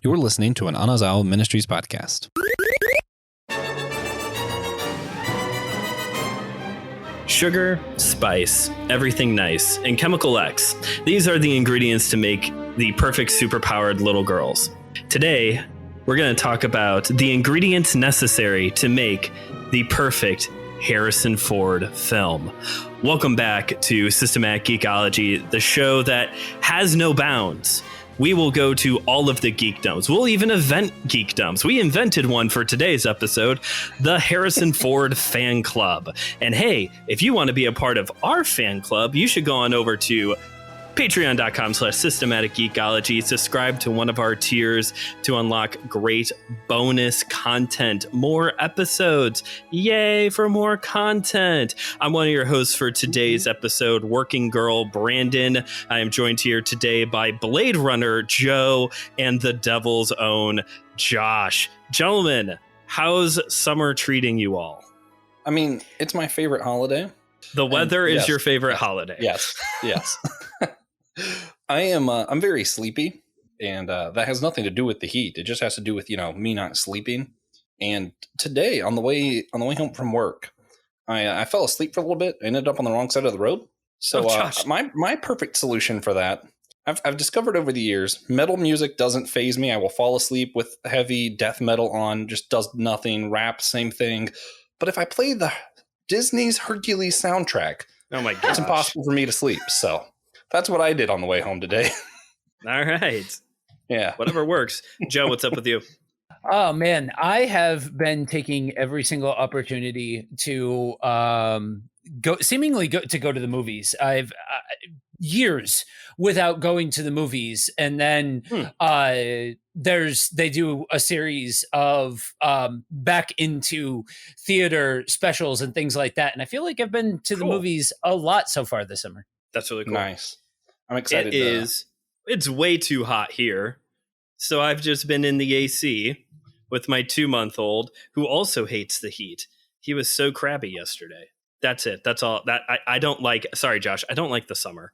You're listening to an Anazao Ministries podcast. Sugar, spice, everything nice, and chemical X. These are the ingredients to make the perfect superpowered little girls. Today, we're going to talk about the ingredients necessary to make the perfect Harrison Ford film. Welcome back to Systematic Geekology, the show that has no bounds. We will go to all of the geekdoms. We'll even invent geekdoms. We invented one for today's episode, the Harrison Ford Fan Club. And hey, if you want to be a part of our fan club, you should go on over to patreon.com/systematic geekology. Subscribe to one of our tiers to unlock great bonus content, more episodes. Yay for more content. I'm one of your hosts for today's episode, Working Girl Brandon. I am joined here today by Blade Runner Joe and the Devil's Own Josh. Gentlemen, how's summer treating you all? I mean, it's my favorite holiday. The weather is your favorite holiday. Yes. I'm very sleepy, and that has nothing to do with the heat. It just has to do with, me not sleeping. And today, on the way home from work, I fell asleep for a little bit. I ended up on the wrong side of the road. So my perfect solution for that, I've discovered over the years, metal music doesn't faze me. I will fall asleep with heavy death metal on, just does nothing. Rap, same thing. But if I play the Disney's Hercules soundtrack, oh my gosh, it's impossible for me to sleep. So that's what I did on the way home today. All right. Yeah. Whatever works. Joe, what's up with you? Oh, man. I have been taking every single opportunity to go to the movies. I've years without going to the movies. And then they do a series of back into theater specials and things like that. And I feel like I've been to the movies a lot so far this summer. That's really cool. Nice. I'm excited. It's way too hot here. So I've just been in the AC with my 2-month-old who also hates the heat. He was so crabby yesterday. That's it. That's all. That I don't like. Sorry, Josh. I don't like the summer.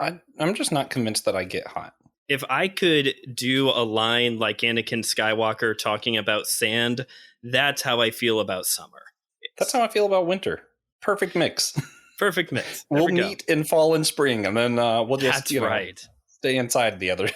I'm just not convinced that I get hot. If I could do a line like Anakin Skywalker talking about sand, that's how I feel about summer. That's how I feel about winter. Perfect mix. Perfect mix. We'll meet in fall and spring, and then we'll just stay inside the other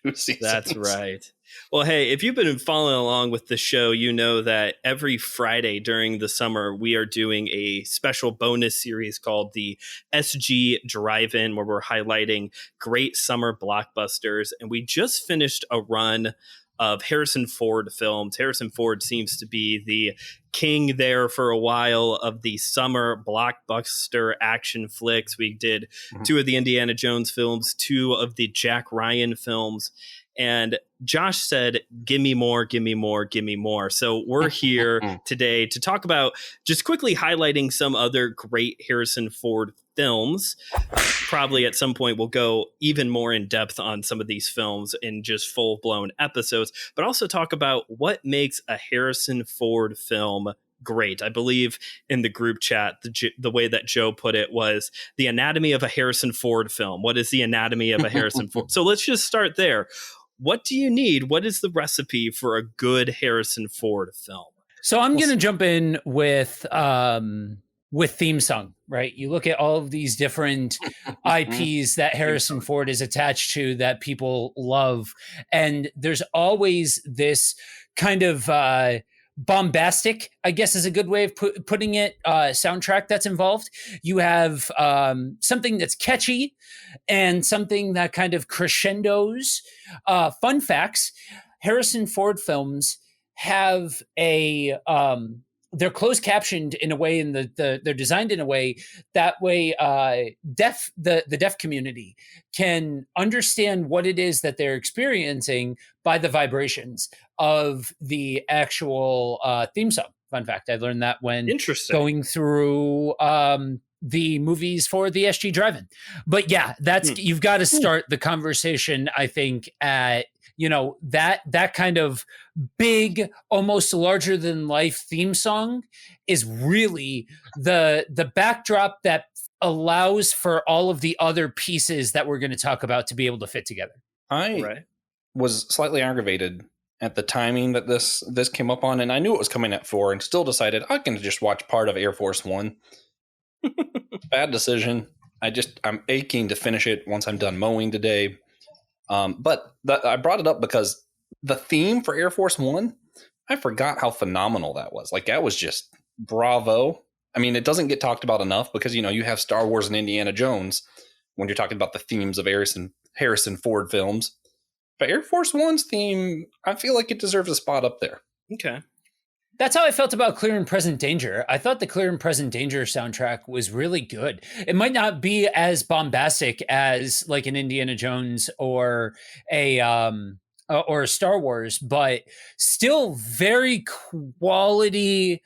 2 seasons. That's right. Well, hey, if you've been following along with the show, you know that every Friday during the summer, we are doing a special bonus series called the SG Drive-In, where we're highlighting great summer blockbusters. And we just finished a run of Harrison Ford films. Harrison Ford seems to be the king there for a while of the summer blockbuster action flicks. We did 2 of the Indiana Jones films, 2 of the Jack Ryan films. And Josh said, give me more, give me more, give me more. So we're here today to talk about just quickly highlighting some other great Harrison Ford films. Probably at some point we'll go even more in depth on some of these films in just full blown episodes, but also talk about what makes a Harrison Ford film great. I believe in the group chat, the way that Joe put it was the anatomy of a Harrison Ford film. What is the anatomy of a Harrison Ford? So let's just start there. What do you need? What is the recipe for a good Harrison Ford film? So I'm going to jump in with theme song, right? You look at all of these different IPs that Harrison Ford is attached to that people love. And there's always this kind of bombastic, I guess is a good way of putting it, soundtrack that's involved. You have something that's catchy and something that kind of crescendos. Fun facts, Harrison Ford films have they're closed captioned in a way, and they're designed in a way that way the deaf community can understand what it is that they're experiencing by the vibrations of the actual theme song. Fun fact, I learned that when going through the movies for the SG Drive-In. But yeah, you've got to start the conversation, I think, at that kind of big, almost larger than life theme song is really the backdrop that allows for all of the other pieces that we're going to talk about to be able to fit together. I was slightly aggravated at the timing that this came up on, and I knew it was coming at 4, and still decided I can just watch part of Air Force One. Bad decision. I'm aching to finish it once I'm done mowing today. But I brought it up because the theme for Air Force One, I forgot how phenomenal that was. Like, that was just bravo. I mean, it doesn't get talked about enough because, you have Star Wars and Indiana Jones when you're talking about the themes of Harrison Ford films. But Air Force One's theme, I feel like it deserves a spot up there. Okay. That's how I felt about Clear and Present Danger. I thought the Clear and Present Danger soundtrack was really good. It might not be as bombastic as like an Indiana Jones or a Star Wars, but still very quality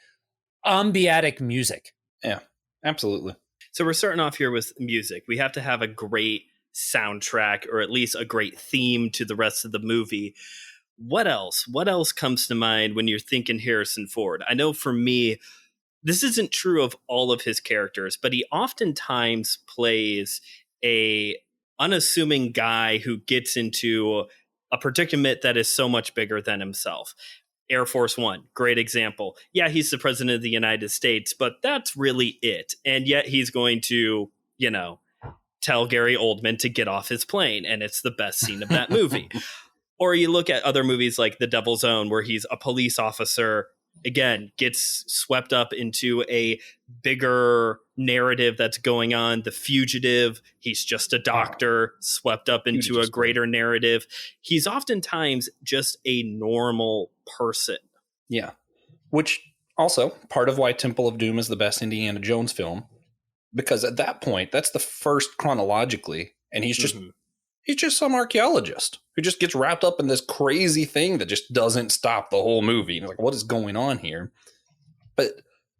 ambiatic music. Yeah, absolutely. So we're starting off here with music. We have to have a great soundtrack, or at least a great theme to the rest of the movie. What else? What else comes to mind when you're thinking Harrison Ford? I know for me, this isn't true of all of his characters, but he oftentimes plays a unassuming guy who gets into a predicament that is so much bigger than himself. Air Force One, great example. Yeah, he's the president of the United States, but that's really it. And yet he's going to, tell Gary Oldman to get off his plane, and it's the best scene of that movie. Or you look at other movies like The Devil's Own, where he's a police officer, again, gets swept up into a bigger narrative that's going on. The Fugitive, he's just a doctor, swept up into a greater narrative. He's oftentimes just a normal person. Yeah. Which also part of why Temple of Doom is the best Indiana Jones film, because at that point, that's the first chronologically, and he's just some archaeologist who just gets wrapped up in this crazy thing that just doesn't stop the whole movie. And like, what is going on here? But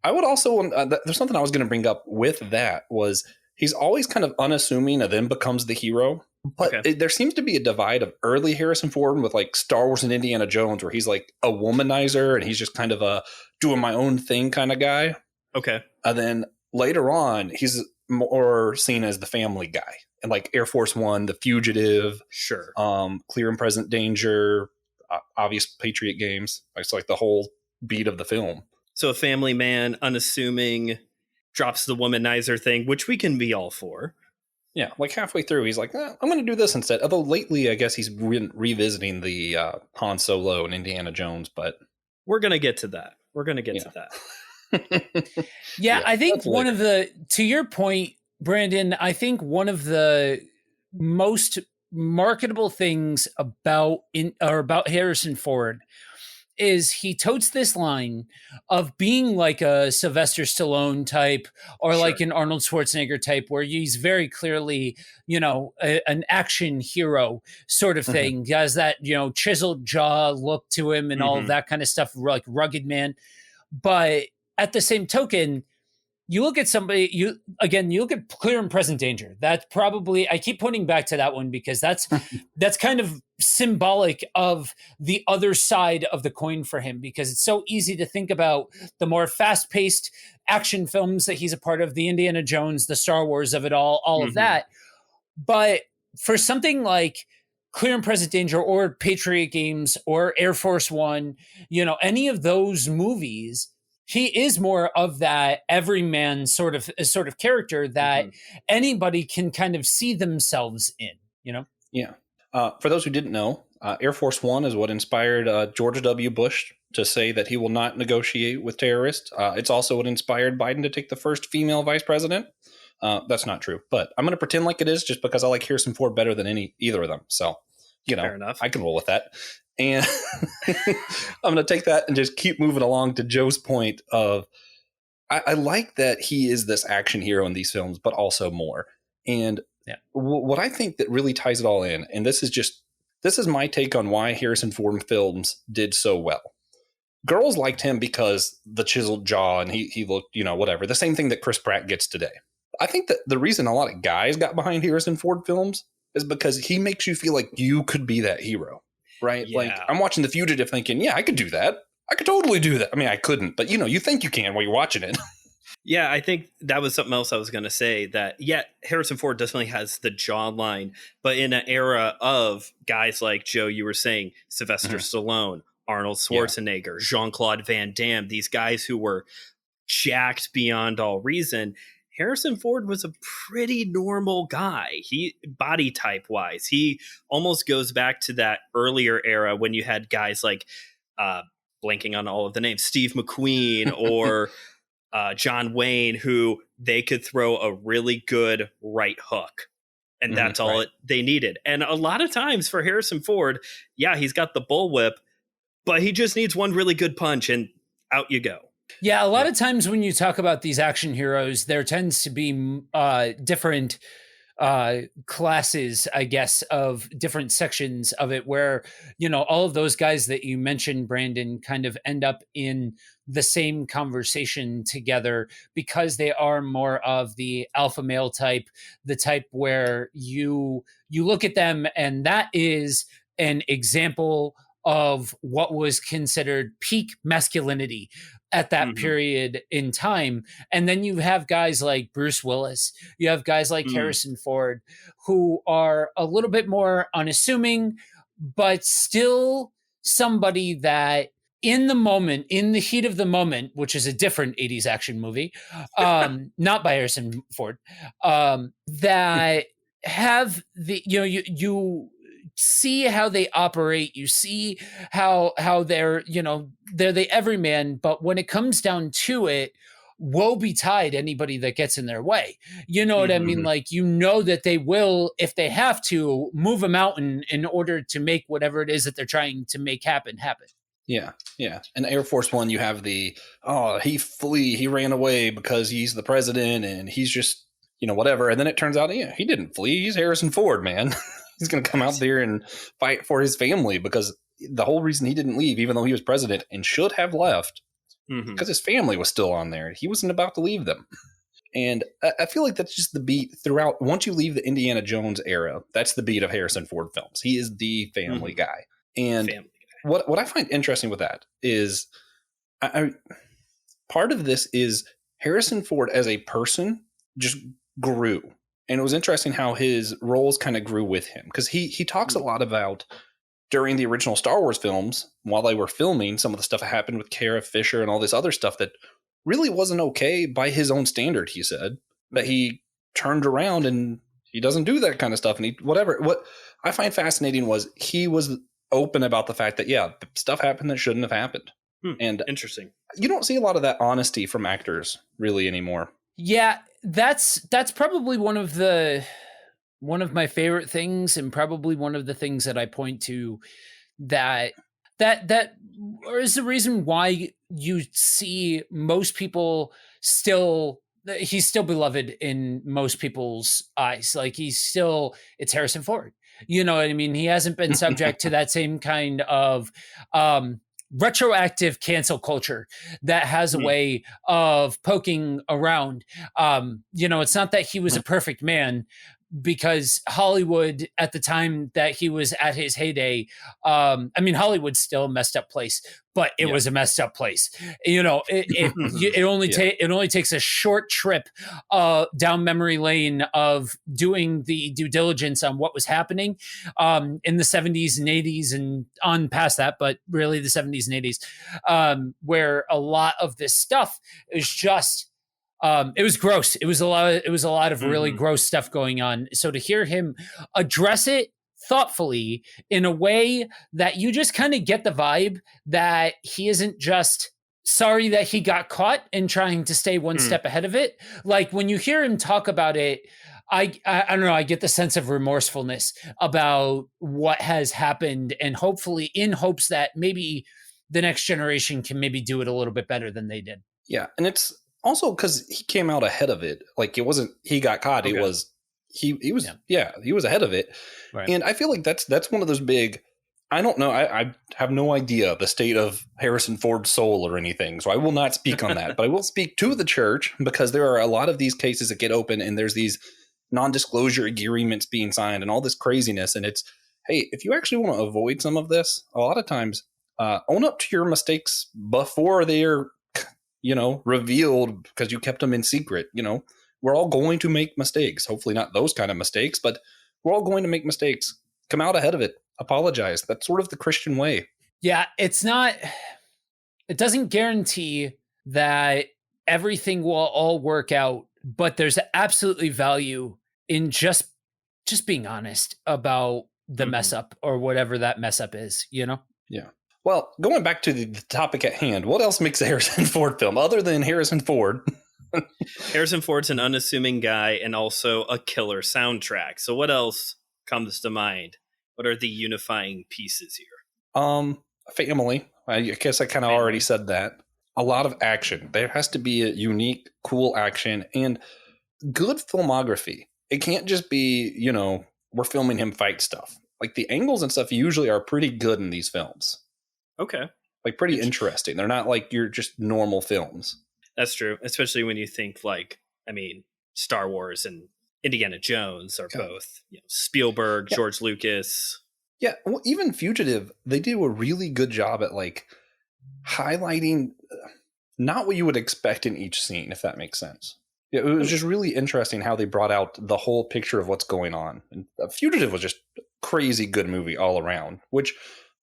I would also, there's something I was going to bring up with that was he's always kind of unassuming and then becomes the hero. But there seems to be a divide of early Harrison Ford with like Star Wars and Indiana Jones, where he's like a womanizer and he's just kind of a doing my own thing kind of guy. Okay. And then later on, he's more seen as the family guy. And like Air Force One, The Fugitive, sure, Clear and Present Danger, obvious Patriot Games. It's like the whole beat of the film. So a family man, unassuming, drops the womanizer thing, which we can be all for. Yeah, like halfway through, he's like, I'm going to do this instead. Although lately, I guess he's revisiting the Han Solo and Indiana Jones, but we're going to get to that. We're going to get to that. Yeah, I think one of the, to your point, Brandon, I think one of the most marketable things about Harrison Ford is he totes this line of being like a Sylvester Stallone type or like an Arnold Schwarzenegger type, where he's very clearly, an action hero sort of thing. He has that, chiseled jaw look to him and all of that kind of stuff, like rugged man. But at the same token, you look at somebody, you look at Clear and Present Danger. That's probably, I keep pointing back to that one because that's kind of symbolic of the other side of the coin for him, because it's so easy to think about the more fast-paced action films that he's a part of, the Indiana Jones, the Star Wars of it all of that. But for something like Clear and Present Danger or Patriot Games or Air Force One, any of those movies, he is more of that everyman sort of character that anybody can kind of see themselves in, Yeah. For those who didn't know, Air Force One is what inspired George W. Bush to say that he will not negotiate with terrorists. It's also what inspired Biden to take the first female vice president. That's not true, but I'm going to pretend like it is just because I like Harrison Ford better than either of them. So, fair enough. I can roll with that. And I'm going to take that and just keep moving along to Joe's point of I like that he is this action hero in these films, but also more. And what I think that really ties it all in, and this is my take on why Harrison Ford films did so well. Girls liked him because the chiseled jaw and he looked, whatever, the same thing that Chris Pratt gets today. I think that the reason a lot of guys got behind Harrison Ford films is because he makes you feel like you could be that hero. Right? Yeah. Like, I'm watching The Fugitive thinking, yeah, I could do that. I could totally do that. I mean, I couldn't, but you think you can while you're watching it. Yeah, I think that was something else I was going to say, that, yeah, Harrison Ford definitely has the jawline, but in an era of guys like Joe, you were saying, Sylvester Mhm. Stallone, Arnold Yeah. Schwarzenegger, Jean-Claude Van Damme, these guys who were jacked beyond all reason. Harrison Ford was a pretty normal guy. He, body type wise, he almost goes back to that earlier era when you had guys like, uh, blanking on all of the names, Steve McQueen or John Wayne, who they could throw a really good right hook. And that's all Right. they needed. And a lot of times for Harrison Ford, yeah, he's got the bullwhip, but he just needs one really good punch and out you go. Yeah, a lot Yeah. of times when you talk about these action heroes, there tends to be different classes, I guess, of different sections of it where, all of those guys that you mentioned, Brandon, kind of end up in the same conversation together because they are more of the alpha male type, the type where you look at them and that is an example of what was considered peak masculinity at that period in time. And then you have guys like Bruce Willis, you have guys like Harrison Ford, who are a little bit more unassuming, but still somebody that in the moment, in the heat of the moment, which is a different 80s action movie, not by Harrison Ford, that have the, you see how they operate, you see how they're they're the everyman, but when it comes down to it, woe betide anybody that gets in their way. You know what I mean? Like, that they will, if they have to, move a mountain in order to make whatever it is that they're trying to make happen. Yeah. And Air Force One, you have he ran away because he's the president and he's just, whatever. And then it turns out, he didn't flee. He's Harrison Ford, man. He's going to come out there and fight for his family, because the whole reason he didn't leave, even though he was president and should have left, because his family was still on there. He wasn't about to leave them. And I feel like that's just the beat throughout. Once you leave the Indiana Jones era, that's the beat of Harrison Ford films. He is the family guy. And what I find interesting with that is, part of this is Harrison Ford as a person just grew. And it was interesting how his roles kind of grew with him, because he talks a lot about, during the original Star Wars films, while they were filming, some of the stuff that happened with Carrie Fisher and all this other stuff that really wasn't okay by his own standard, he said, that he turned around and he doesn't do that kind of stuff. And what I find fascinating was he was open about the fact that, stuff happened that shouldn't have happened. And interesting. You don't see a lot of that honesty from actors really anymore. Yeah, that's probably one of my favorite things, and probably one of the things that I point to that is the reason why you see most people he's still beloved in most people's eyes. Like, it's Harrison Ford. You know what I mean? He hasn't been subject to that same kind of retroactive cancel culture that has a way of poking around. It's not that he was a perfect man, because Hollywood at the time that he was at his heyday, Hollywood's still a messed up place, but it was a messed up place. It only takes a short trip down memory lane of doing the due diligence on what was happening in the 70s and 80s and on past that, but really the 70s and 80s, where a lot of this stuff is just it was gross. It was a lot of really gross stuff going on. So to hear him address it thoughtfully in a way that you just kind of get the vibe that he isn't just sorry that he got caught and trying to stay one step ahead of it. Like, when you hear him talk about it, I don't know, I get the sense of remorsefulness about what has happened, and hopefully in hopes that maybe the next generation can maybe do it a little bit better than they did. Yeah. And it's also because he came out ahead of it. Like, it wasn't he got caught. Okay. It was he was he was ahead of it. Right. And I feel like that's one of those big, I don't know, I have no idea the state of Harrison Ford's soul or anything, so I will not speak on that. But I will speak to the church, because there are a lot of these cases that get open and there's these non-disclosure agreements being signed and all this craziness. And it's, hey, if you actually want to avoid some of this, a lot of times own up to your mistakes before they're revealed because you kept them in secret. We're all going to make mistakes. Hopefully not those kind of mistakes, but we're all going to make mistakes. Come out ahead of it. Apologize. That's sort of the Christian way. Yeah, it doesn't guarantee that everything will all work out, but there's absolutely value in just being honest about the mess up or whatever that mess up is, Yeah. Well, going back to the topic at hand, what else makes a Harrison Ford film other than Harrison Ford? Harrison Ford's an unassuming guy and also a killer soundtrack. So what else comes to mind? What are the unifying pieces here? Family. I guess I kind of already said that. A lot of action. There has to be a unique, cool action and good filmography. It can't just be, we're filming him fight stuff. Like the angles and stuff usually are pretty good in these films. Okay. Like pretty interesting. They're not like you're just normal films. That's true. Especially when you think Star Wars and Indiana Jones are both Spielberg, George Lucas. Yeah. Well, even Fugitive, they do a really good job at like highlighting not what you would expect in each scene, if that makes sense. Yeah, it was just really interesting how they brought out the whole picture of what's going on. And Fugitive was just a crazy good movie all around, which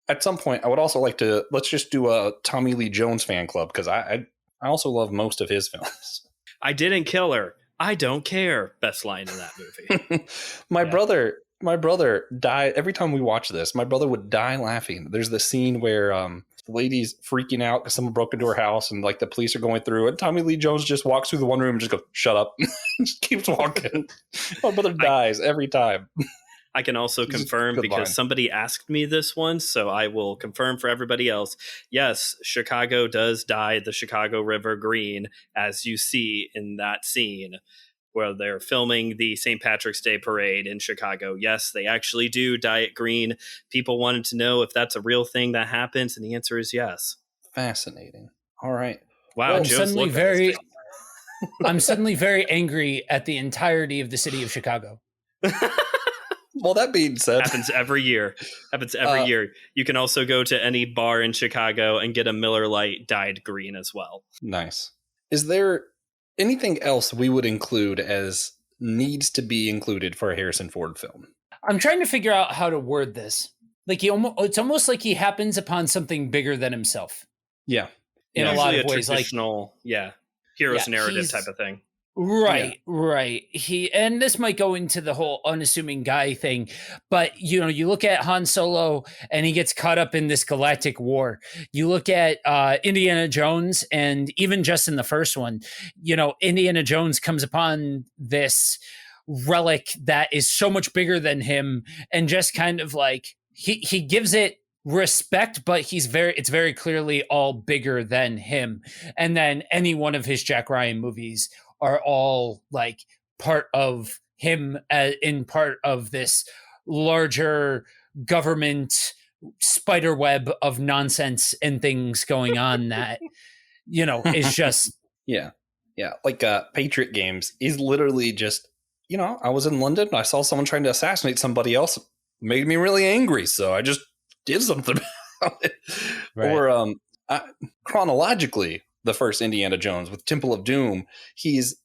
at some point I would also like to, let's just do a Tommy Lee Jones fan club because I also love most of his films. I didn't kill her. I don't care. Best line in that movie. My brother died every time we watch this. My brother would die laughing. There's the scene where the lady's freaking out because someone broke into her house and like the police are going through, and Tommy Lee Jones just walks through the one room and just goes, "Shut up," just keeps walking. My brother dies every time. I can also confirm because somebody asked me this once, so I will confirm for everybody else. Yes, Chicago does dye the Chicago River green, as you see in that scene where they're filming the St. Patrick's Day parade in Chicago. Yes, they actually do dye it green. People wanted to know if that's a real thing that happens, and the answer is yes. Fascinating. All right. Wow. I'm suddenly very angry at the entirety of the city of Chicago. Well, that being said, happens every year. Year. You can also go to any bar in Chicago and get a Miller Lite dyed green as well. Nice. Is there anything else we would include as needs to be included for a Harrison Ford film? I'm trying to figure out how to word this. Like it's almost like he happens upon something bigger than himself. Yeah. In a lot of ways, traditional, hero's narrative type of thing. Right. And this might go into the whole unassuming guy thing, but you look at Han Solo and he gets caught up in this galactic war. You look at Indiana Jones, and even just in the first one, Indiana Jones comes upon this relic that is so much bigger than him, and just kind of like he gives it respect, but it's very clearly all bigger than him. And then any one of his Jack Ryan movies are all like part of him in part of this larger government spider web of nonsense and things going on that, is just. Yeah. Like Patriot Games is literally just, I was in London. I saw someone trying to assassinate somebody else. Made me really angry. So I just did something about it. Right. Or chronologically, the first Indiana Jones with Temple of Doom, he's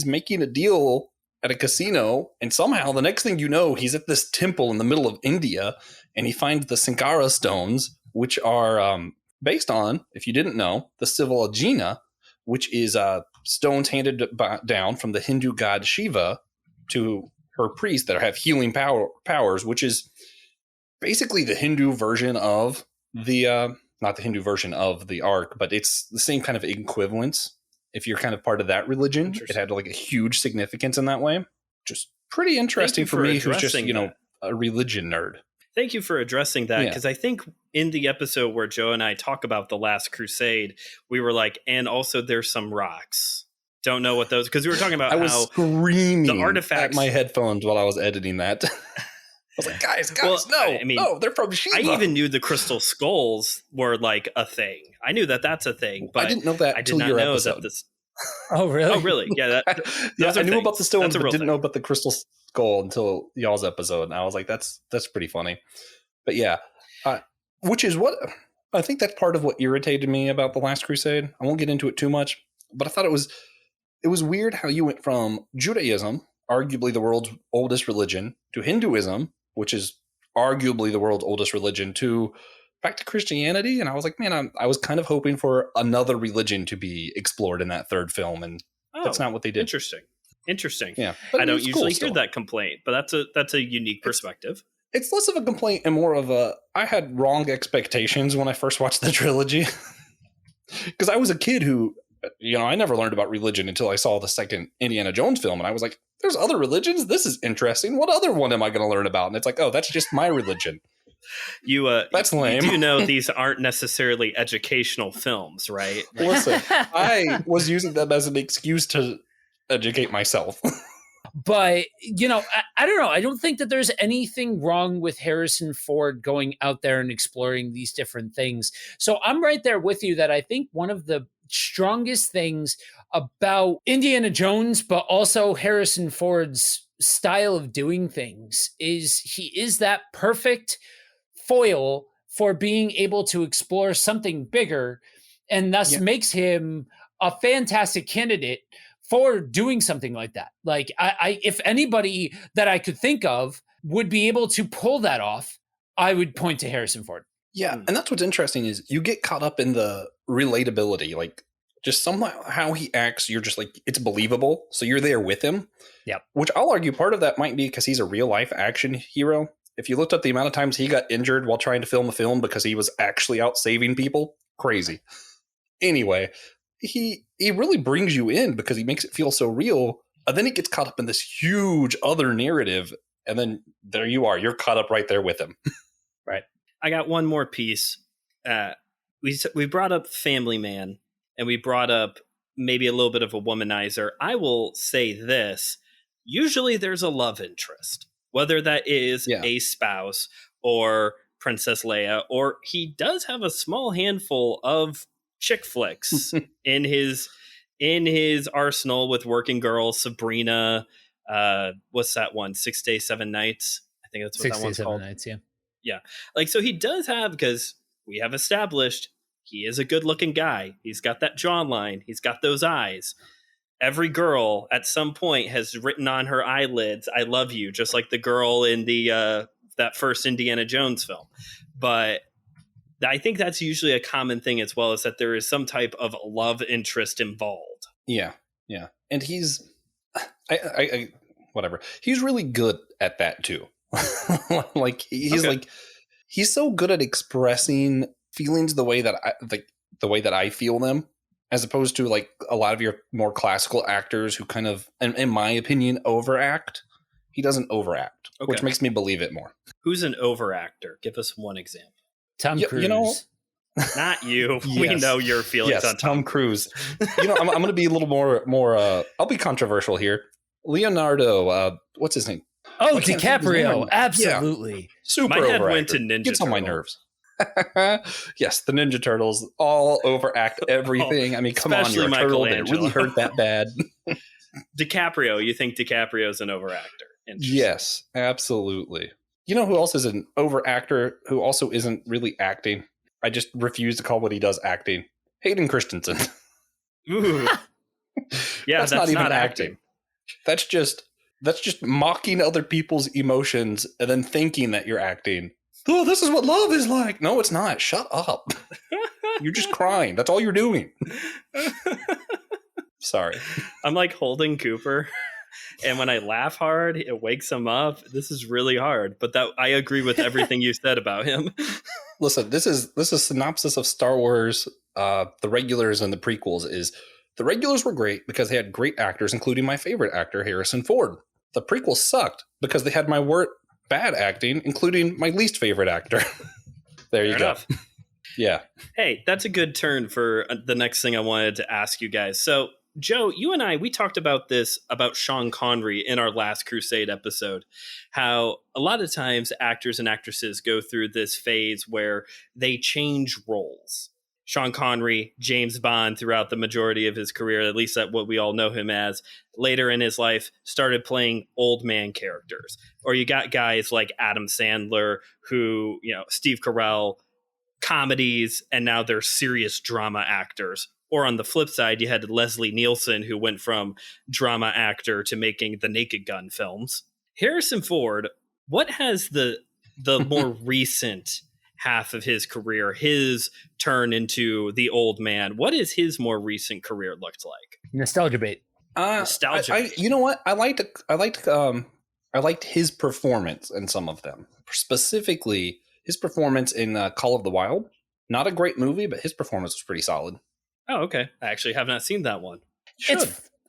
making a deal at a casino, and somehow the next thing you know, he's at this temple in the middle of India, and he finds the Sankara stones, which are based on, if you didn't know, the Civil Agena, which is stones handed down from the Hindu god Shiva to her priests that have healing powers, which is basically the Hindu version of the not the Hindu version of the Ark, but it's the same kind of equivalence. If you're kind of part of that religion, it had like a huge significance in that way. Just pretty interesting for me, who's just, a religion nerd. Thank you for addressing that, because I think in the episode where Joe and I talk about The Last Crusade, we were like, and also there's some rocks. Don't know what those, because we were talking about how screaming the artifacts at my headphones while I was editing that. I was like, guys, no, they're from Shiva. I even knew the crystal skulls were like a thing. I knew that that's a thing, but I didn't know that. I did not know that this. Oh, really? Oh, really? Yeah. I knew about the stones, but didn't know about the crystal skull until y'all's episode. And I was like, that's pretty funny. But yeah, which is what I think that's part of what irritated me about The Last Crusade. I won't get into it too much, but I thought it was weird how you went from Judaism, arguably the world's oldest religion, to Hinduism, which is arguably the world's oldest religion, to back to Christianity. And I was like, man, I was kind of hoping for another religion to be explored in that third film, and that's not what they did. Interesting. Yeah, I don't usually hear that complaint, but that's a unique perspective. It's less of a complaint and more of I had wrong expectations when I first watched the trilogy. Because I was a kid who, I never learned about religion until I saw the second Indiana Jones film. And I was like, there's other religions? This is interesting. What other one am I going to learn about? And it's like, oh, that's just my religion. That's lame. You do know these aren't necessarily educational films, right? Listen, I was using them as an excuse to educate myself. But, I don't know. I don't think that there's anything wrong with Harrison Ford going out there and exploring these different things. So I'm right there with you that I think one of the strongest things about Indiana Jones, but also Harrison Ford's style of doing things, is he is that perfect foil for being able to explore something bigger, and thus makes him a fantastic candidate for doing something like that. Like, I if anybody that I could think of would be able to pull that off, I would point to Harrison Ford. Yeah, and that's what's interesting is you get caught up in the relatability, like just somehow how he acts, you're just like, it's believable, so you're there with him. Yep. Which I'll argue part of that might be because he's a real-life action hero. If you looked up the amount of times he got injured while trying to film a film because he was actually out saving people, crazy. Anyway, he really brings you in because he makes it feel so real, and then he gets caught up in this huge other narrative, and then there you are, you're caught up right there with him. Right. I got one more piece. We brought up Family Man, and we brought up maybe a little bit of a womanizer. I will say this: usually there's a love interest, whether that is a spouse or Princess Leia, or he does have a small handful of chick flicks in his arsenal with Working Girl, Sabrina, what's that one? 6 Days, 7 Nights. I think that's what that one's called. 6 Days, 7 Nights, yeah. Like, so he does have, because we have established he is a good looking guy. He's got that jawline. He's got those eyes. Every girl at some point has written on her eyelids, "I love you," just like the girl in the that first Indiana Jones film. But I think that's usually a common thing as well, is that there is some type of love interest involved. Yeah. And he's, whatever. He's really good at that too. Like he's so good at expressing feelings the way that I feel them, as opposed to like a lot of your more classical actors who kind of, in my opinion, overact. He doesn't overact, which makes me believe it more. Who's an overactor? Give us one example. Tom Cruise. Not you. Yes. We know your feelings on Tom Cruise. I'm going to be a little more. I'll be controversial here. Leonardo, what's his name? Oh, DiCaprio. Absolutely. Yeah. Super my head overactor. Went to Ninja Gets Turtle. on my nerves. Yes, the Ninja Turtles all overact everything. I mean, come on, you're a turtle. Did it really hurt that bad? DiCaprio. You think DiCaprio's an overactor? Yes, absolutely. You know who else is an overactor who also isn't really acting? I just refuse to call what he does acting. Hayden Christensen. Ooh. Yeah, that's not even acting. That's just mocking other emotions emotions and then thinking that you're acting. Oh, this is what love is like. No, it's not. Shut up. You're just crying. That's all you're doing. Sorry. I'm like Holden Cooper. And when I laugh hard, it wakes him up. This is really hard, but that I agree with everything you said about him. Listen, this is synopsis of Star Wars. The regulars and the prequels is the regulars were great because they had great actors, including my favorite actor, Harrison Ford. The prequels sucked because they had my bad acting, including my least favorite actor. There you go. Yeah. Hey, that's a good turn for the next thing I wanted to ask you guys. So, Joe, you and I, we talked about this, about Sean Connery in our Last Crusade episode, how a lot of times actors and actresses go through this phase where they change roles. Sean Connery, James Bond throughout the majority of his career, at least at what we all know him as, later in his life started playing old man characters. Or you got guys like Adam Sandler who, Steve Carell, comedies, and now they're serious drama actors. Or on the flip side, you had Leslie Nielsen, who went from drama actor to making the Naked Gun films. Harrison Ford, what has the more recent half of his career, his turn into the old man, what is his more recent career looked like? Nostalgia bait. Nostalgia. You know what? I liked his performance in some of them. Specifically, his performance in Call of the Wild. Not a great movie, but his performance was pretty solid. Oh, okay. I actually have not seen that one.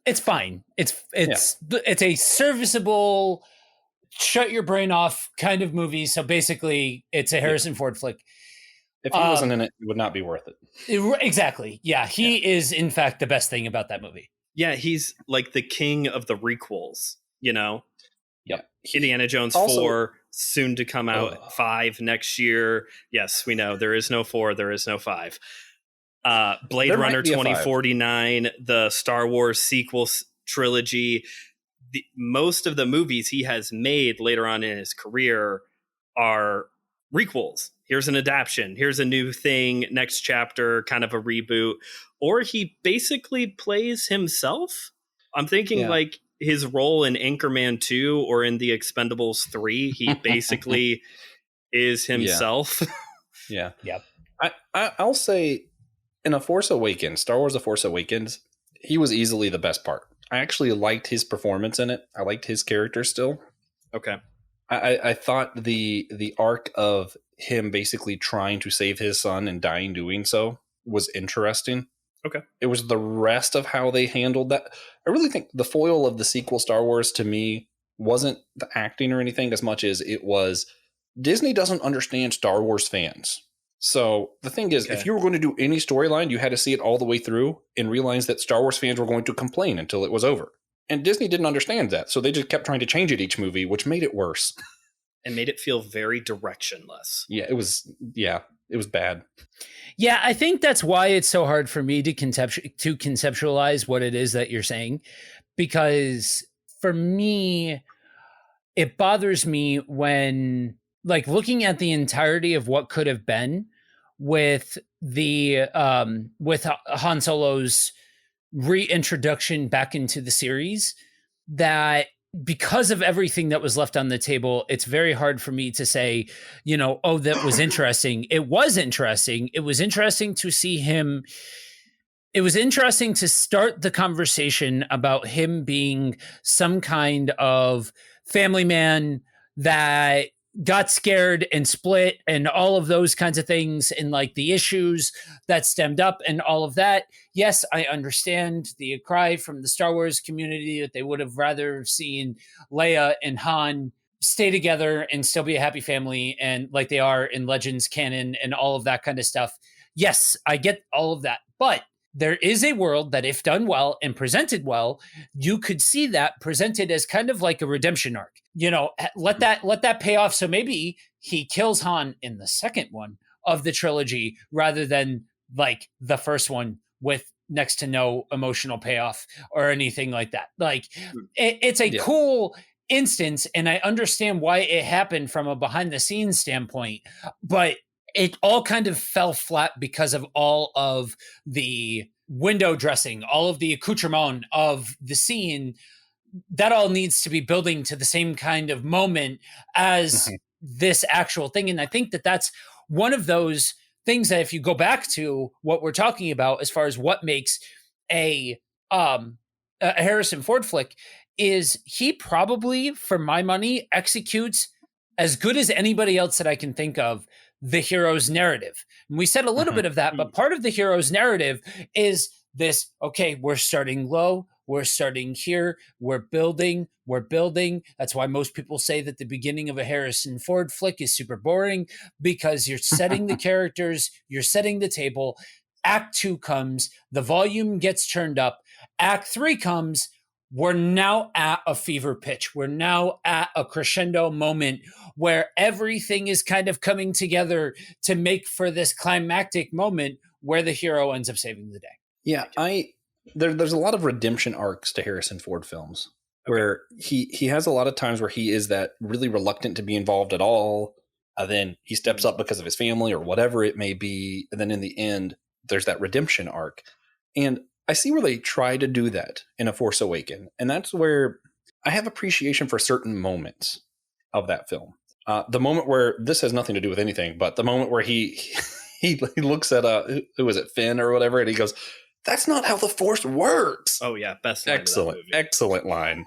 It's fine. It's a serviceable, shut your brain off kind of movie. So basically, it's a Harrison Ford flick. If he wasn't in it, it would not be worth it. Exactly. Yeah, he is in fact the best thing about that movie. Yeah, he's like the king of the requels, you know? Yep. Indiana Jones 4, soon to come out, 5 next year. Yes, we know. There is no 4, there is no 5. Blade Runner 2049, the Star Wars sequel trilogy. Most of the movies he has made later on in his career are requels. Here's an adaptation. Here's a new thing, next chapter, kind of a reboot. Or he basically plays himself. I'm thinking like his role in Anchorman 2 or in The Expendables 3. He basically is himself. Yeah. Yep. I'll say in Star Wars The Force Awakens, he was easily the best part. I actually liked his performance in it. I liked his character still. Okay. I thought the arc of him basically trying to save his son and dying doing so was interesting. Okay. It was the rest of how they handled that. I really think the foil of the sequel Star Wars to me wasn't the acting or anything as much as it was Disney doesn't understand Star Wars fans. So the thing is, if you were going to do any storyline, you had to see it all the way through and realize that Star Wars fans were going to complain until it was over. And Disney didn't understand that. So they just kept trying to change it each movie, which made it worse. And made it feel very directionless. Yeah, it was bad. Yeah, I think that's why it's so hard for me to conceptualize what it is that you're saying. Because for me, it bothers me when, like, looking at the entirety of what could have been with the with Han Solo's reintroduction back into the series, that because of everything that was left on the table, it's very hard for me to say, you know, oh, that was interesting. It was interesting. It was interesting to see him. It was interesting to start the conversation about him being some kind of family man that got scared and split and all of those kinds of things, and like the issues that stemmed up and all of that. Yes, I understand the cry from the Star Wars community that they would have rather seen Leia and Han stay together and still be a happy family, and like they are in Legends canon and all of that kind of stuff. Yes, I get all of that. But there is a world that, if done well and presented well, you could see that presented as kind of like a redemption arc. You know, let that pay off. So maybe he kills Han in the second one of the trilogy rather than like the first one with next to no emotional payoff or anything like that. Like it's a cool instance, and I understand why it happened from a behind the scenes standpoint, but it all kind of fell flat because of all of the window dressing, all of the accoutrement of the scene. That all needs to be building to the same kind of moment as this actual thing. And I think that that's one of those things that, if you go back to what we're talking about as far as what makes a Harrison Ford flick, is he probably, for my money, executes as good as anybody else that I can think of the hero's narrative. And we said a little bit of that, but part of the hero's narrative is this, okay, we're starting low, we're starting here, we're building. That's why most people say that the beginning of a Harrison Ford flick is super boring, because you're setting the characters, you're setting the table. Act 2 comes, the volume gets turned up. Act 3 comes, we're now at a fever pitch. We're now at a crescendo moment where everything is kind of coming together to make for this climactic moment where the hero ends up saving the day. Yeah, there's a lot of redemption arcs to Harrison Ford films where he has a lot of times where he is that really reluctant to be involved at all. Then he steps up because of his family or whatever it may be. And then in the end, there's that redemption arc. And I see where they try to do that in A Force Awakens. And that's where I have appreciation for certain moments of that film. The moment where this has nothing to do with anything, but the moment where he looks at who was it, Finn or whatever, and he goes, "That's not how the Force works." Oh yeah, best line Excellent line.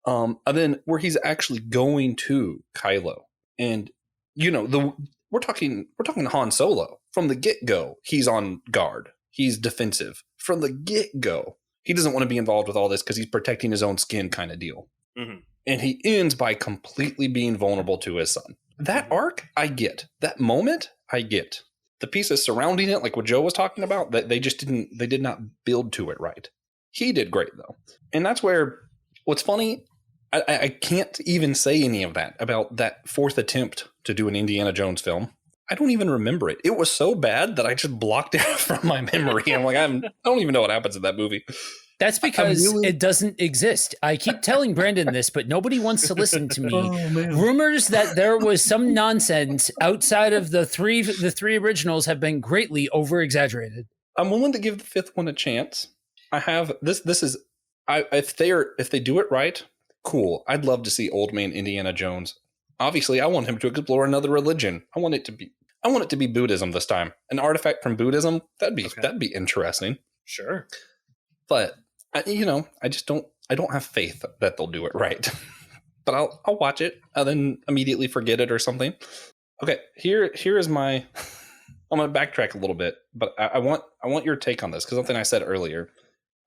And then where he's actually going to Kylo, and we're talking Han Solo from the get-go. He's on guard. He's defensive from the get-go. He doesn't want to be involved with all this because he's protecting his own skin, kind of deal. Mm-hmm. And he ends by completely being vulnerable to his son. That arc, I get. That moment, I get. The pieces surrounding it, like what Joe was talking about, that they did not build to it right. He did great though. And that's where, what's funny, I can't even say any of that about that fourth attempt to do an Indiana Jones film. I don't even remember it. It was so bad that I just blocked it from my memory. I'm like, I don't even know what happens in that movie. That's because it doesn't exist. I keep telling Brandon this, but nobody wants to listen to me. Rumors that there was some nonsense outside of the three originals have been greatly over-exaggerated. I'm willing to give the fifth one a chance. I have this is if they do it right, cool. I'd love to see old man Indiana Jones. Obviously, I want him to explore another religion. I want it to be Buddhism this time. An artifact from Buddhism. That'd be interesting. Sure. But I don't have faith that they'll do it right. But I'll watch it and then immediately forget it or something. Okay, here is my. I'm gonna backtrack a little bit, but I want your take on this because something I said earlier.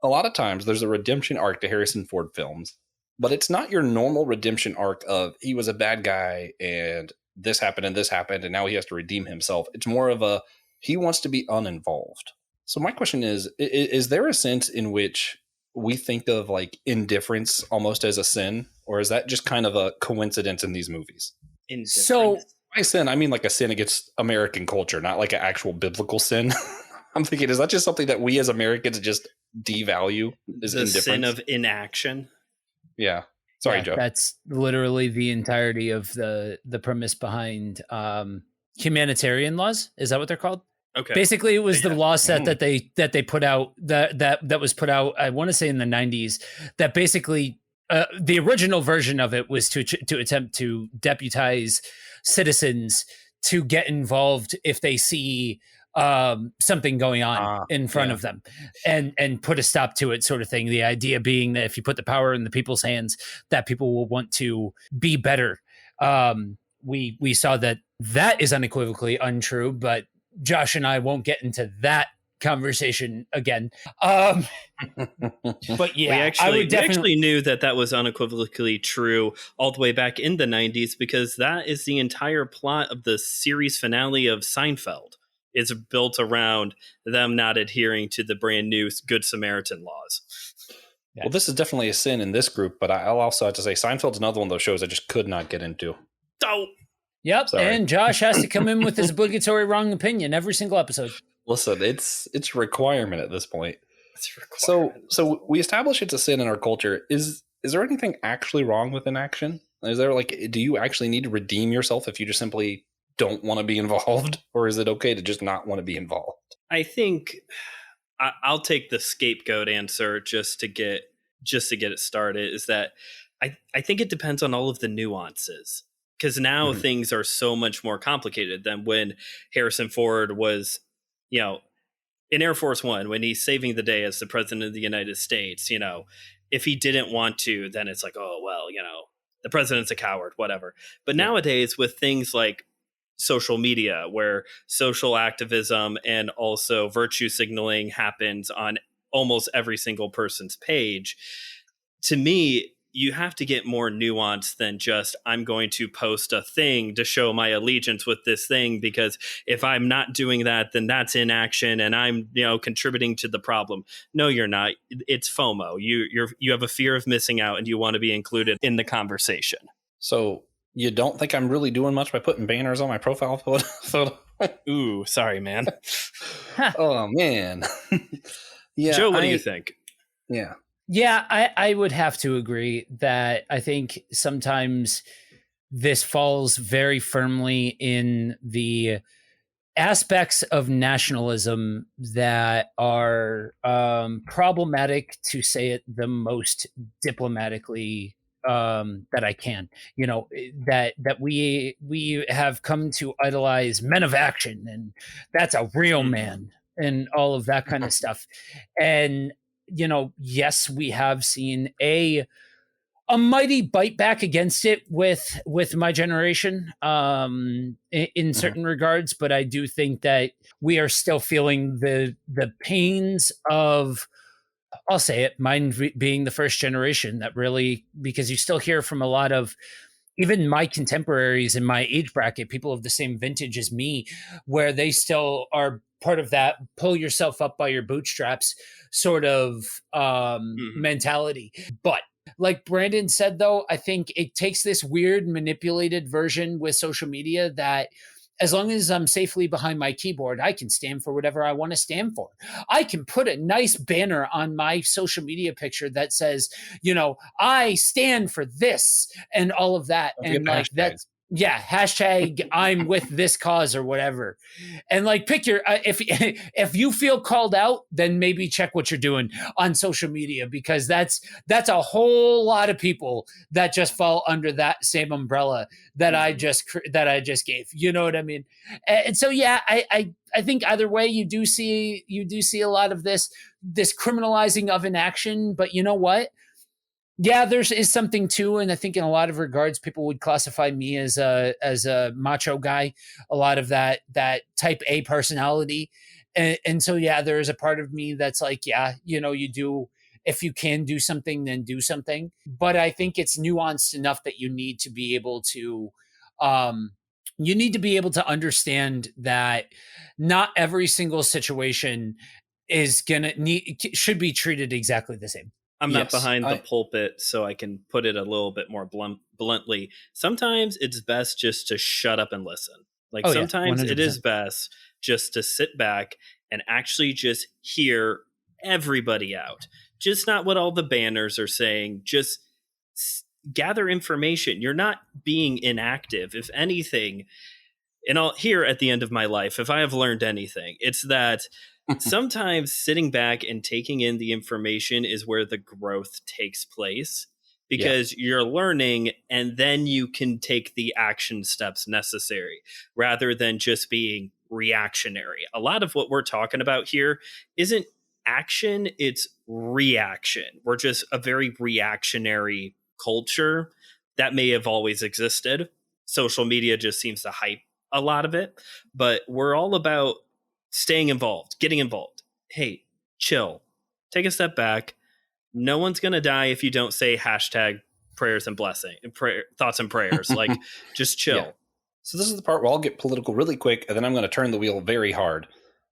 A lot of times there's a redemption arc to Harrison Ford films, but it's not your normal redemption arc of he was a bad guy and this happened and now he has to redeem himself. It's more of a he wants to be uninvolved. So my question is there a sense in which we think of like indifference almost as a sin, or is that just kind of a coincidence in these movies? So by sin, I mean like a sin against American culture, not like an actual biblical sin. I'm thinking, is that just something that we as Americans just devalue? Is the sin of inaction? Yeah. Sorry, Joe. That's literally the entirety of the premise behind humanitarian laws. Is that what they're called? Okay. Basically, it was the law set that they put out that was put out. I want to say in the 90s. That basically the original version of it was to attempt to deputize citizens to get involved if they see something going on in front of them and put a stop to it, sort of thing. The idea being that if you put the power in the people's hands, that people will want to be better. We saw that is unequivocally untrue, but Josh and I won't get into that conversation again. But yeah, we actually knew that was unequivocally true all the way back in the 90s, because that is the entire plot of the series finale of Seinfeld. It's built around them not adhering to the brand new Good Samaritan laws. Yeah. Well, this is definitely a sin in this group, but I'll also have to say Seinfeld's another one of those shows I just could not get into. Oh. Yep. Sorry. And Josh has to come in with his obligatory wrong opinion every single episode. Listen, it's a requirement at this point. So we establish it's a sin in our culture. Is there anything actually wrong with inaction? Is there do you actually need to redeem yourself if you just simply don't want to be involved, or is it okay to just not want to be involved? I think I'll take the scapegoat answer just to get it started. Is that I think it depends on all of the nuances, because now things are so much more complicated than when Harrison Ford was, in Air Force One, when he's saving the day as the president of the United States. If he didn't want to, then it's like, oh well, the president's a coward, whatever. But nowadays, with things like social media, where social activism and also virtue signaling happens on almost every single person's page, to me, you have to get more nuance than just, I'm going to post a thing to show my allegiance with this thing, because if I'm not doing that, then that's inaction and I'm, contributing to the problem. No, you're not. It's FOMO. You have a fear of missing out and you want to be included in the conversation. So you don't think I'm really doing much by putting banners on my profile photo? Ooh, sorry, man. Oh, man. Yeah, Joe, what do you think? Yeah. Yeah, I would have to agree that I think sometimes this falls very firmly in the aspects of nationalism that are problematic, to say it the most diplomatically that I can. That we have come to idolize men of action, and that's a real man, and all of that kind of stuff. And yes, we have seen a mighty bite back against it with my generation in certain regards, but I do think that we are still feeling the pains of, I'll say it, mine being the first generation, that really, because you still hear from a lot of even my contemporaries in my age bracket, people of the same vintage as me, where they still are part of that pull yourself up by your bootstraps sort of mentality. But like Brandon said, though, I think it takes this weird manipulated version with social media that as long as I'm safely behind my keyboard, I can stand for whatever I want to stand for. I can put a nice banner on my social media picture that says, I stand for this and all of that. And like that's, yeah, hashtag I'm with this cause or whatever. And like pick your, if you feel called out, then maybe check what you're doing on social media, because that's a whole lot of people that just fall under that same umbrella that I just gave. You know what I mean? And so, yeah, I think either way you do see a lot of this criminalizing of inaction, but you know what? Yeah, is something too, and I think in a lot of regards, people would classify me as a macho guy. A lot of that type A personality, and so yeah, there is a part of me that's like, yeah, you do, if you can do something, then do something. But I think it's nuanced enough that you need to be able to, understand that not every single situation should be treated exactly the same. I'm not behind the pulpit, so I can put it a little bit more bluntly. Sometimes it's best just to shut up and listen. Like sometimes it is best just to sit back and actually just hear everybody out. Just not what all the banners are saying. Just gather information. You're not being inactive. If anything, and here at the end of my life, if I have learned anything, it's that sometimes sitting back and taking in the information is where the growth takes place, because you're learning and then you can take the action steps necessary rather than just being reactionary. A lot of what we're talking about here isn't action, it's reaction. We're just a very reactionary culture that may have always existed. Social media just seems to hype a lot of it, but we're all about staying involved, getting involved. Hey, chill. Take a step back. No one's going to die if you don't say hashtag prayers and blessing, thoughts and prayers. Like, just chill. Yeah. So this is the part where I'll get political really quick, and then I'm going to turn the wheel very hard.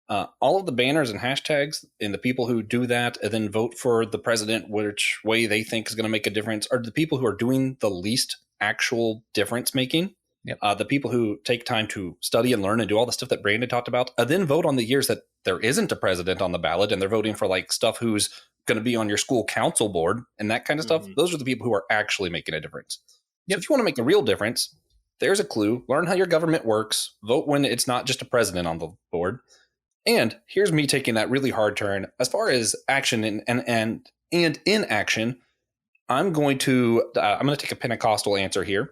All of the banners and hashtags and the people who do that and then vote for the president, which way they think is going to make a difference, are the people who are doing the least actual difference making. Yep. The people who take time to study and learn and do all the stuff that Brandon talked about, and then vote on the years that there isn't a president on the ballot and they're voting for like stuff who's going to be on your school council board and that kind of stuff. Those are the people who are actually making a difference. Yep. So if you want to make a real difference, there's a clue. Learn how your government works. Vote when it's not just a president on the board. And here's me taking that really hard turn. As far as action and inaction, I'm going to take a Pentecostal answer here.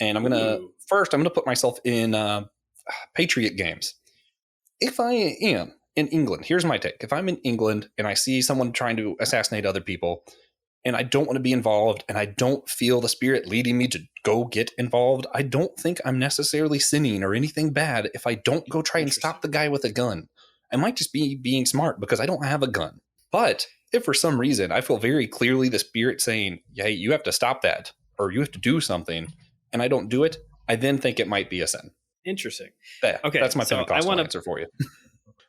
And I'm going to put myself in Patriot games. If I am in England, here's my take. If I'm in England and I see someone trying to assassinate other people and I don't want to be involved and I don't feel the spirit leading me to go get involved, I don't think I'm necessarily sinning or anything bad if I don't go try and stop the guy with a gun. I might just be being smart because I don't have a gun. But if for some reason I feel very clearly the spirit saying, hey, you have to stop that or you have to do something, and I don't do it, I then think it might be a sin. Interesting. Yeah, okay, that's my Pentecostal answer for you.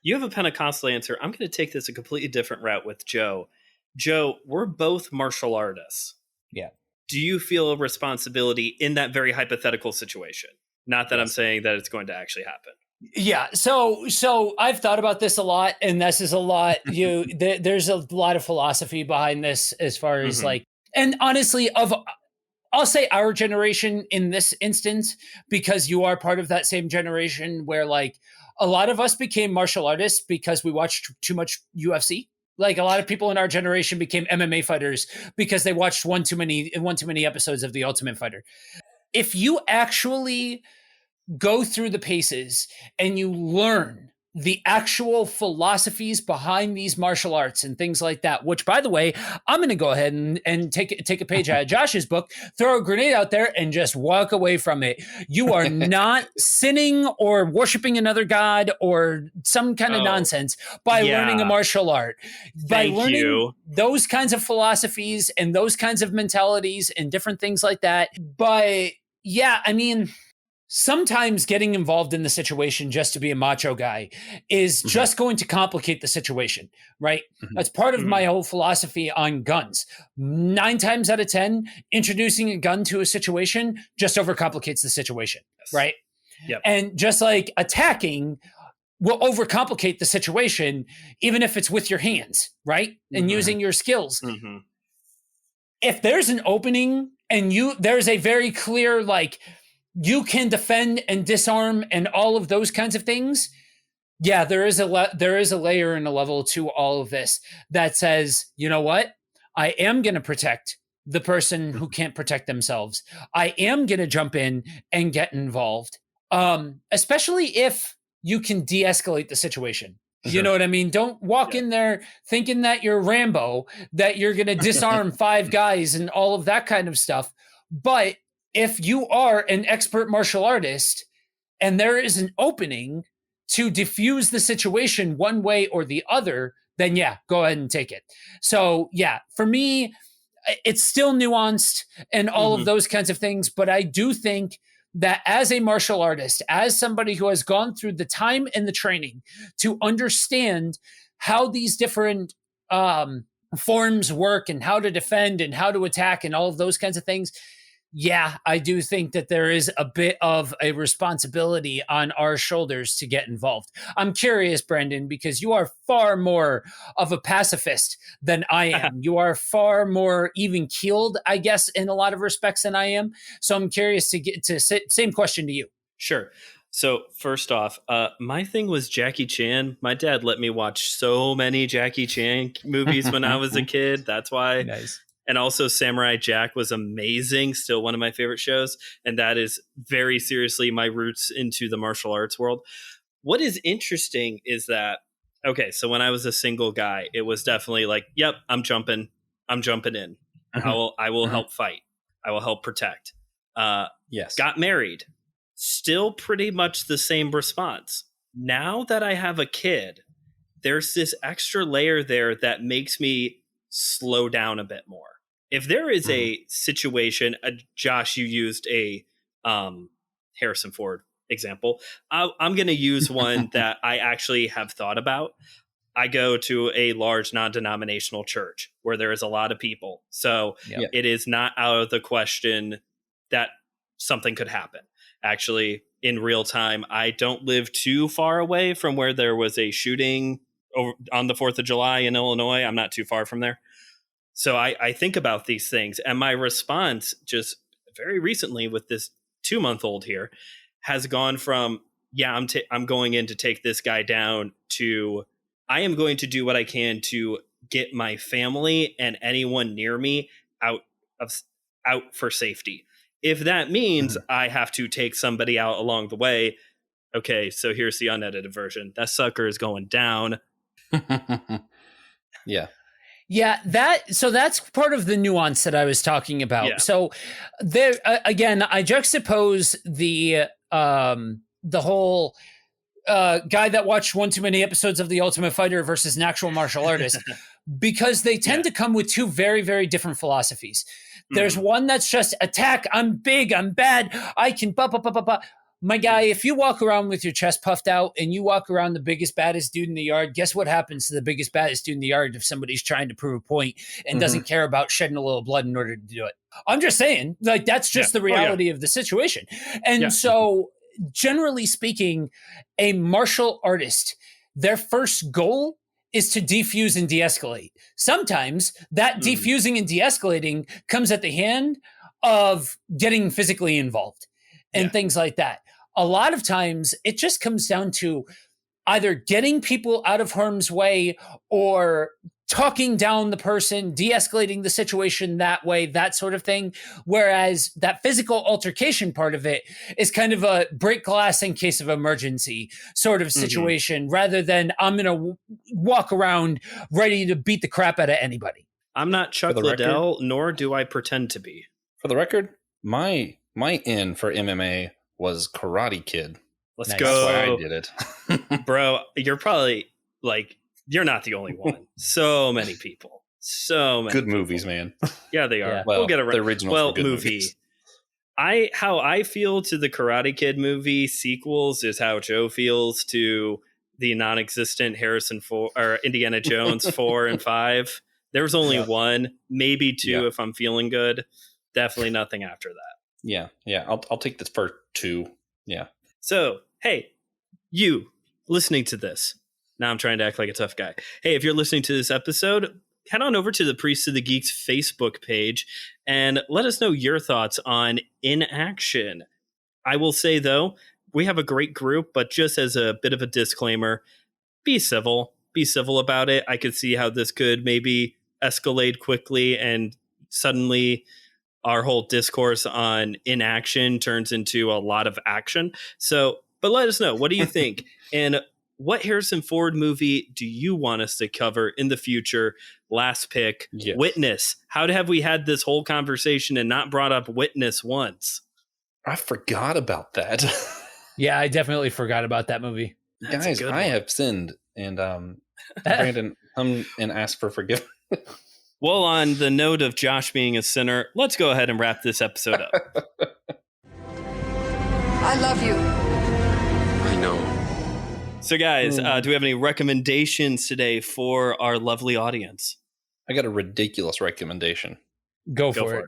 You have a Pentecostal answer. I'm going to take this a completely different route with Joe. Joe, we're both martial artists. Yeah. Do you feel a responsibility in that very hypothetical situation? Not that I'm saying that it's going to actually happen. Yeah. So I've thought about this a lot, and this is a lot. There's a lot of philosophy behind this as far as like, and honestly, I'll say our generation in this instance, because you are part of that same generation where like a lot of us became martial artists because we watched too much UFC. Like a lot of people in our generation became MMA fighters because they watched one too many episodes of The Ultimate Fighter. If you actually go through the paces and you learn the actual philosophies behind these martial arts and things like that, which by the way, I'm going to go ahead and take a page out of Josh's book, throw a grenade out there and just walk away from it. You are not sinning or worshiping another god or some kind of nonsense by learning a martial art. By learning those kinds of philosophies and those kinds of mentalities and different things like that. But yeah, I mean, sometimes getting involved in the situation just to be a macho guy is just going to complicate the situation, right? That's part of my whole philosophy on guns. 9 times out of 10, introducing a gun to a situation just overcomplicates the situation, right? Yep. And just like attacking will overcomplicate the situation, even if it's with your hands, right? And using your skills. If there's an opening and there's a very clear, like, you can defend and disarm and all of those kinds of things. Yeah, there is a layer and a level to all of this that says, you know what? I am going to protect the person who can't protect themselves. I am going to jump in and get involved, especially if you can de-escalate the situation. You know what I mean? Don't walk in there thinking that you're Rambo, that you're going to disarm 5 guys and all of that kind of stuff. But if you are an expert martial artist and there is an opening to diffuse the situation one way or the other, then yeah, go ahead and take it. So yeah, for me, it's still nuanced and all of those kinds of things. But I do think that as a martial artist, as somebody who has gone through the time and the training to understand how these different forms work and how to defend and how to attack and all of those kinds of things, yeah, I do think that there is a bit of a responsibility on our shoulders to get involved. I'm curious, Brendan, because you are far more of a pacifist than I am. You are far more even-keeled, I guess, in a lot of respects than I am. So I'm curious to get to same question to you. Sure. So first off, my thing was Jackie Chan. My dad let me watch so many Jackie Chan movies when I was a kid. That's why. Nice. And also Samurai Jack was amazing, still one of my favorite shows. And that is very seriously my roots into the martial arts world. What is interesting is that, okay, so when I was a single guy, it was definitely like, yep, I'm jumping in. I will help fight. I will help protect. Yes. Got married. Still pretty much the same response. Now that I have a kid, there's this extra layer there that makes me slow down a bit more. If there is a situation, Josh, you used a Harrison Ford example. I'm going to use one that I actually have thought about. I go to a large non-denominational church where there is a lot of people. So it is not out of the question that something could happen. Actually, in real time, I don't live too far away from where there was a shooting on the 4th of July in Illinois. I'm not too far from there. So I think about these things, and my response just very recently with this 2-month-old here has gone from, I'm going in to take this guy down to, I am going to do what I can to get my family and anyone near me out for safety. If that means I have to take somebody out along the way, okay, so here's the unedited version. That sucker is going down. Yeah. Yeah, that's part of the nuance that I was talking about. Yeah. So there again, I juxtapose the whole guy that watched one too many episodes of The Ultimate Fighter versus an actual martial artist because they tend to come with 2 very, very different philosophies. There's one that's just attack, I'm big, I'm bad, I can My guy, if you walk around with your chest puffed out and you walk around the biggest, baddest dude in the yard, guess what happens to the biggest, baddest dude in the yard if somebody's trying to prove a point and doesn't care about shedding a little blood in order to do it? I'm just saying, like, that's just the reality of the situation. And so, generally speaking, a martial artist, their first goal is to defuse and de-escalate. Sometimes that defusing and de-escalating comes at the hand of getting physically involved and things like that. A lot of times it just comes down to either getting people out of harm's way or talking down the person, de-escalating the situation that way, that sort of thing. Whereas that physical altercation part of it is kind of a break glass in case of emergency sort of situation, rather than I'm going to walk around ready to beat the crap out of anybody. I'm not Chuck Liddell, nor do I pretend to be. For the record, my in for MMA was Karate Kid. Let's That's go. why I did it. Bro, you're probably like, you're not the only one. So many people. So many good people. Movies, man. Yeah, they are. Yeah. Well, we'll get around. The original movie. Movies. How I feel to the Karate Kid movie sequels is how Joe feels to the non-existent Harrison Ford or Indiana Jones 4 and 5. There was only one, maybe two if I'm feeling good. Definitely nothing after that. Yeah. I'll take the first two. Yeah. So, hey, you listening to this. Now I'm trying to act like a tough guy. Hey, if you're listening to this episode, head on over to the Priest of the Geeks Facebook page and let us know your thoughts on In Action. I will say, though, we have a great group, but just as a bit of a disclaimer, be civil. Be civil about it. I could see how this could maybe escalate quickly and suddenly our whole discourse on inaction turns into a lot of action. So, but let us know. What do you think? And what Harrison Ford movie do you want us to cover in the future? Last pick, Witness. How have we had this whole conversation and not brought up Witness once? I forgot about that. Yeah, I definitely forgot about that movie. Guys, I have sinned. And Brandon, come and ask for forgiveness. Well, on the note of Josh being a sinner, let's go ahead and wrap this episode up. I love you. I know. So, guys, do we have any recommendations today for our lovely audience? I got a ridiculous recommendation. Go for it.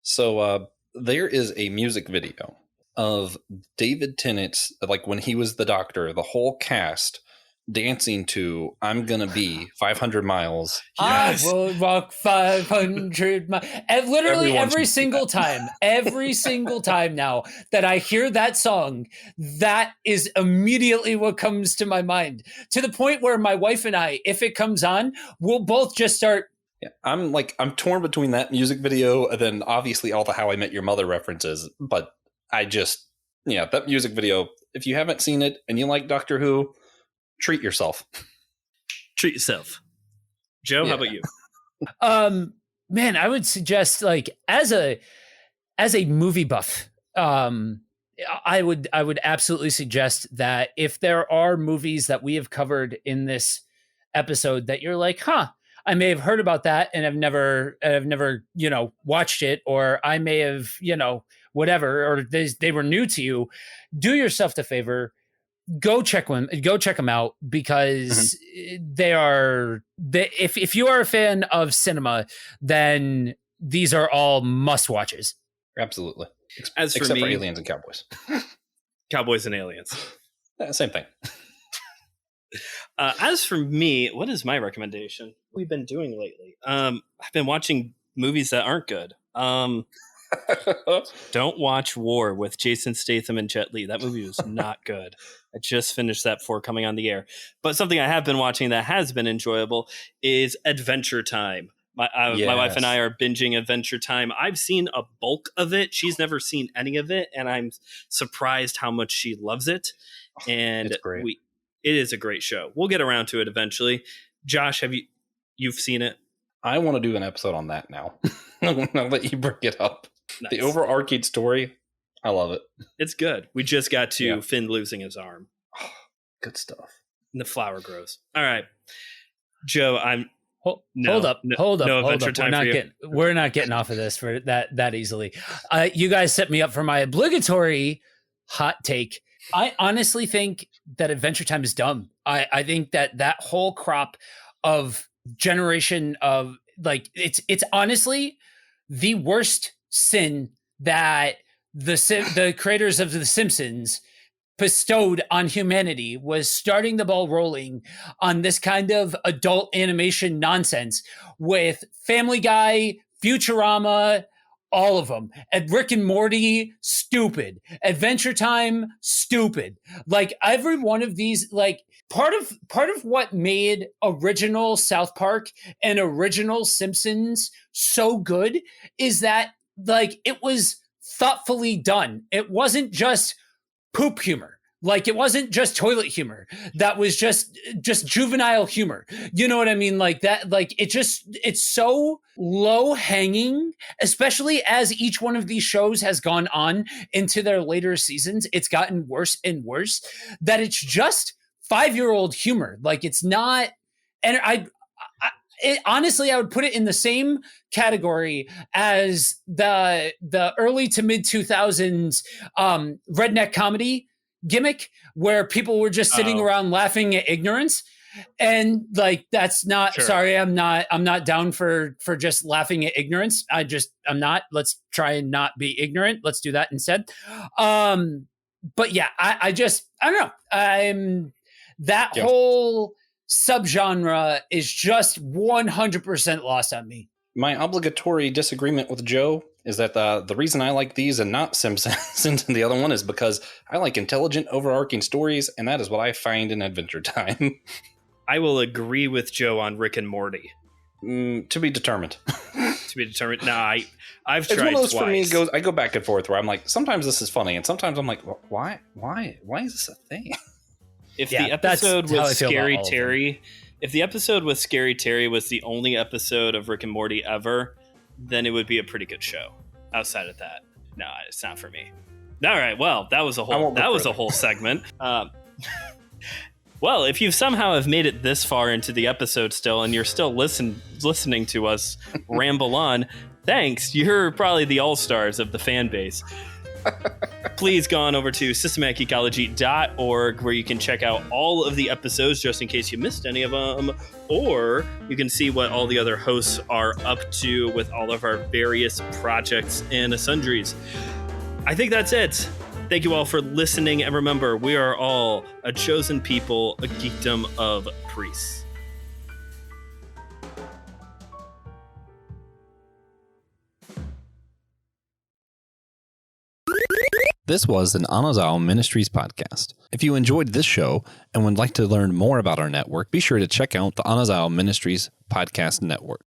So, there is a music video of David Tennant's, like when he was the Doctor, the whole cast dancing to I'm Gonna Be 500 Miles. Yes. I will walk 500 miles. And literally every single time now that I hear that song, that is immediately what comes to my mind. To the point where my wife and I, if it comes on, we'll both just start. Yeah, I'm torn between that music video and then obviously all the How I Met Your Mother references. But that music video, if you haven't seen it and you like Doctor Who, treat yourself. Treat yourself. Joe, how about you? Man, I would suggest, like, as a movie buff, I would absolutely suggest that if there are movies that we have covered in this episode that you're like, I may have heard about that and I've never, watched it, or I may have, whatever, or they were new to you, do yourself the favor. Go check them out, because if you are a fan of cinema, then these are all must watches. Absolutely. Except for Aliens and Cowboys. Cowboys and Aliens. Same thing. As for me, what is my recommendation? What we've been doing lately? I've been watching movies that aren't good. Don't watch War with Jason Statham and Jet Li. That movie was not good. I just finished that before coming on the air. But something I have been watching that has been enjoyable is Adventure Time. My wife and I are binging Adventure Time. I've seen a bulk of it. She's never seen any of it, and I'm surprised how much she loves it. And it's great. It is a great show. We'll get around to it eventually. Josh, you've seen it? I want to do an episode on that now. I'll let you bring it up. Nice. The overarching story, I love it. It's good. We just got to Finn losing his arm. Oh, good stuff. And the flower grows. All right, Joe. Hold up. We're not getting off of this for that easily. You guys set me up for my obligatory hot take. I honestly think that Adventure Time is dumb. I think that whole crop of generation of, like, it's honestly the worst sin that the creators of The Simpsons bestowed on humanity, was starting the ball rolling on this kind of adult animation nonsense with Family Guy, Futurama, All of them. And Rick and Morty, stupid. Adventure Time, stupid. Like every one of these, like part of what made original South Park and original Simpsons so good is that like it was thoughtfully done. It wasn't just poop humor. Like it wasn't just toilet humor. That was just juvenile humor. You know what I mean? Like that, like it's so low hanging, especially as each one of these shows has gone on into their later seasons. It's gotten worse and worse that it's just 5-year-old humor. Like it's not, and honestly, I would put it in the same category as the early to mid 2000s redneck comedy gimmick where people were just sitting around laughing at ignorance. And like, that's not, sorry, I'm not down for just laughing at ignorance. I'm not. Let's try and not be ignorant. Let's do that instead. But yeah, I don't know. That whole subgenre is just 100% lost on me. My obligatory disagreement with Joe is that the reason I like these and not Simpsons and the other one is because I like intelligent, overarching stories, and that is what I find in Adventure Time. I will agree with Joe on Rick and Morty. To be determined. To be determined. Nah, I've tried it's one of those twice. For me, I go back and forth where I'm like, sometimes this is funny, and sometimes I'm like, why is this a thing? If the episode with Scary Terry... If the episode with Scary Terry was the only episode of Rick and Morty ever, then it would be a pretty good show. Outside of that, no, it's not for me. All right, well, that was a whole segment. Well, if you somehow have made it this far into the episode still, and you're still listening to us ramble on, thanks. You're probably the all-stars of the fan base. Please go on over to systematicecology.org where you can check out all of the episodes just in case you missed any of them, or you can see what all the other hosts are up to with all of our various projects and sundries. I think that's it. Thank you all for listening, and remember, we are all a chosen people, a geekdom of priests. This was an Anazao Ministries podcast. If you enjoyed this show and would like to learn more about our network, be sure to check out the Anazao Ministries Podcast Network.